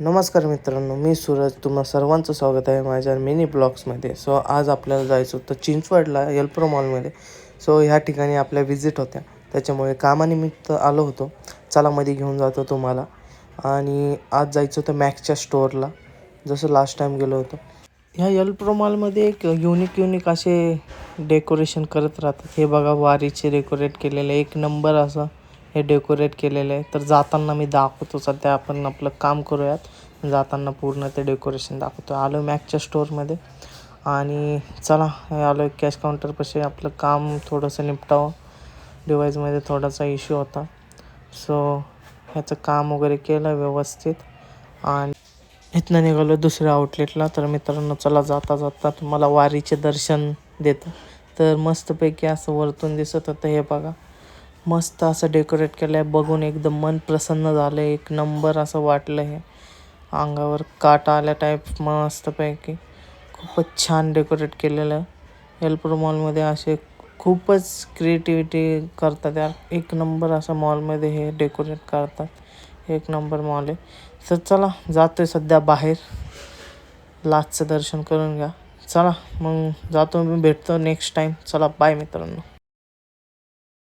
नमस्कार मित्रांनो, मी सूरज. तुम्हा सर्वांचं स्वागत आहे माझ्या मिनी ब्लॉग्समध्ये. आज आपल्याला जायचं होतं चिंचवडला एल्प्रो मॉलमध्ये. ह्या ठिकाणी आपल्या विजिट होत्या, त्याच्यामुळे कामानिमित्त आलो होतो. चला मध्ये घेऊन जातो तुम्हाला. आणि आज जायचं होतं मॅक्सच्या स्टोअरला, जसं लास्ट टाईम गेलो होतो. ह्या एल्प्रो मॉलमध्ये एक युनिक असे डेकोरेशन करत राहतात. हे बघा, वारीचे डेकोरेट केलेले एक नंबर असं हे डेकोरेट केलेलं आहे. तर जाताना मी दाखवतो. सध्या आपण आपलं काम करूयात, जाताना पूर्ण ते डेकोरेशन दाखवतो. आलो मॅकच्या स्टोअरमध्ये आणि चला आलो कॅश काउंटरपाशी. आपलं काम थोडंसं निपटावं. डिवाईसमध्ये थोडासा इश्यू होता, ह्याचं काम वगैरे केलं व्यवस्थित आणि इथनं निघालो दुसऱ्या आउटलेटला. तर मित्रांनो, चला जाता जाता तुम्हाला वारीचे दर्शन देतं. तर मस्तपैकी असं वरतून दिसत होतं. हे बघा, मस्त असं डेकोरेट केलं आहे. बघून एकदम मन प्रसन्न झालं. एक नंबर असं वाटलं. हे अंगावर काटा आल्या टाईप मस्तपैकी खूपच छान डेकोरेट केलेलं. एल्प्रो मॉलमध्ये असे खूपच क्रिएटिव्हिटी करतात यार. एक नंबर असं मॉलमध्ये हे डेकोरेट करतात. एक नंबर मॉल आहे. तर चला जातो आहे सध्या बाहेर. लास्टचं दर्शन करून घ्या. चला मग जातो, मी भेटतो नेक्स्ट टाईम. चला बाय मित्रांनो.